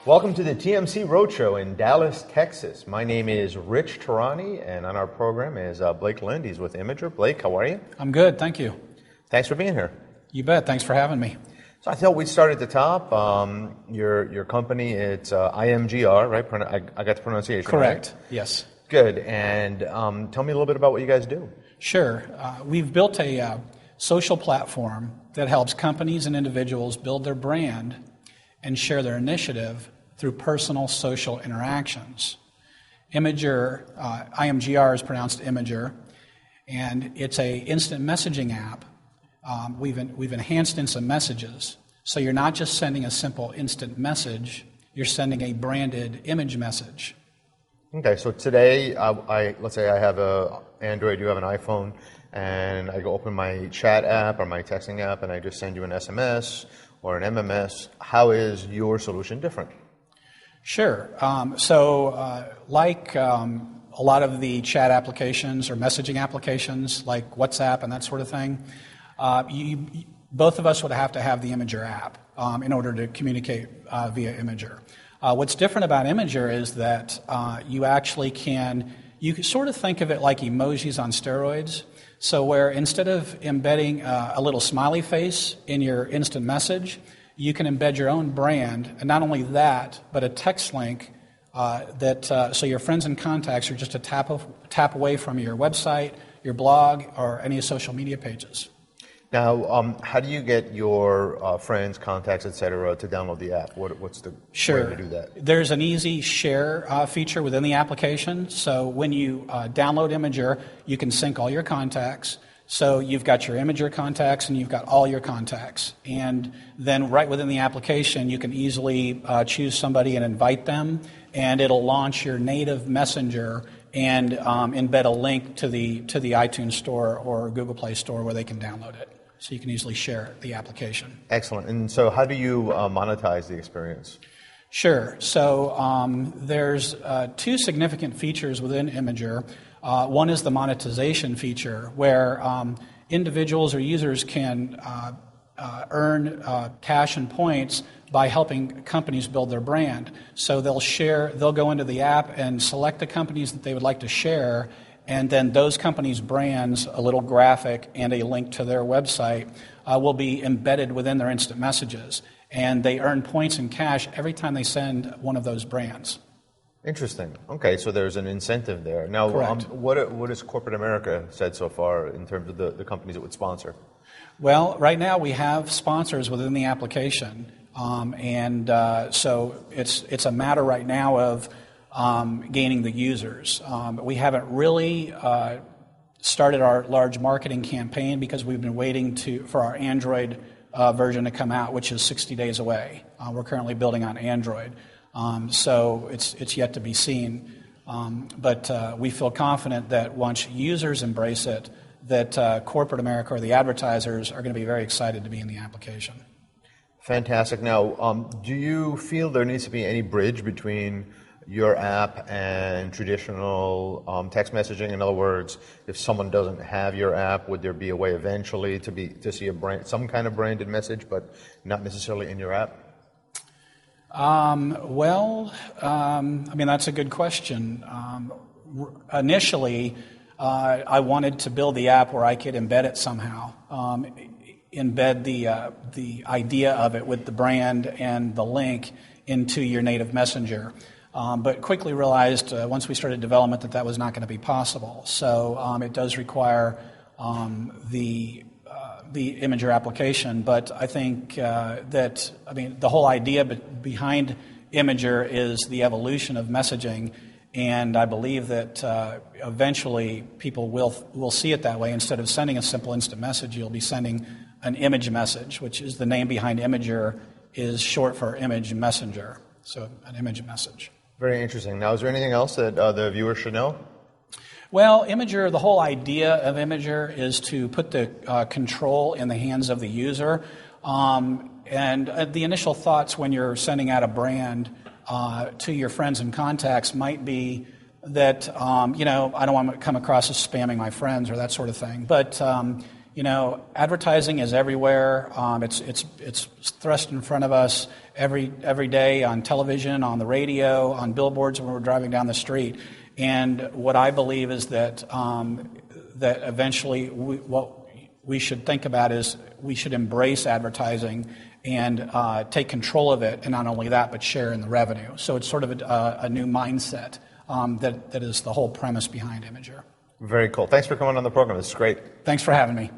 Welcome to the TMC Roadshow in Dallas, Texas. My name is Rich Tarani, and on our program is Blake Lind. He's with Imgr. Blake, how are you? I'm good, thank you. Thanks for being here. You bet, thanks for having me. So I thought we'd start at the top. Your company, it's Imgr, right? I got the pronunciation Correct, right? yes. Good, and tell me a little bit about what you guys do. Sure. We've built a social platform that helps companies and individuals build their brand and share their initiative through personal social interactions. Imgr, Imgr is pronounced Imgr, and it's a instant messaging app. We've enhanced instant messages, so you're not just sending a simple instant message, you're sending a branded image message. Okay, so today, let's say I have an Android, you have an iPhone, and I go open my chat app or my texting app, and I just send you an SMS or an MMS. How is your solution different? Sure. Like a lot of the chat applications or messaging applications, like WhatsApp and that sort of thing, both of us would have to have the Imgr app in order to communicate via Imgr. What's different about Imgr is that you can sort of think of it like emojis on steroids. So where instead of embedding a little smiley face in your instant message, you can embed your own brand, and not only that, but a text link so your friends and contacts are just a tap away from your website, your blog, or any social media pages. Now, how do you get your friends, contacts, etc., to download the app? What's the way to do that? There's an easy share feature within the application. So when you download Imgr, you can sync all your contacts. So you've got your Imgr contacts and you've got all your contacts. And then right within the application, you can easily choose somebody and invite them, and it'll launch your native messenger and embed a link to the iTunes Store or Google Play Store where they can download it. So you can easily share the application. Excellent. And so how do you monetize the experience? Sure. So there's two significant features within Imgr. One is the monetization feature, where individuals or users can earn cash and points by helping companies build their brand. So they'll go into the app and select the companies that they would like to share, and then those companies' brands, a little graphic, and a link to their website will be embedded within their instant messages. And they earn points and cash every time they send one of those brands. Interesting. Okay, so there's an incentive there. Now, what has corporate America said so far in terms of the companies it would sponsor? Well, right now we have sponsors within the application. So it's a matter right now of gaining the users. We haven't really started our large marketing campaign because we've been waiting for our Android version to come out, which is 60 days away. We're currently building on Android, so it's yet to be seen. But we feel confident that once users embrace it, that corporate America or the advertisers are going to be very excited to be in the application. Fantastic. Now, do you feel there needs to be any bridge between your app and traditional text messaging? In other words, if someone doesn't have your app, would there be a way eventually to see some kind of branded message, but not necessarily in your app? That's a good question. Initially, I wanted to build the app where I could embed it somehow, embed the idea of it with the brand and the link into your native messenger. But quickly realized once we started development that was not going to be possible. So it does require the Imgr application. But I think the whole idea behind Imgr is the evolution of messaging, and I believe that eventually people will see it that way. Instead of sending a simple instant message, you'll be sending an image message, which is the name behind Imgr, is short for image messenger. So an image message. Very interesting. Now, is there anything else that the viewer should know? Well, Imgr, the whole idea of Imgr is to put the control in the hands of the user. And the initial thoughts when you're sending out a brand to your friends and contacts might be that, I don't want to come across as spamming my friends or that sort of thing. But, Advertising is everywhere. It's thrust in front of us every day on television, on the radio, on billboards when we're driving down the street. And what I believe is that that eventually what we should think about is we should embrace advertising and take control of it, and not only that, but share in the revenue. So it's sort of a new mindset that is the whole premise behind Imgr. Very cool. Thanks for coming on the program. This is great. Thanks for having me.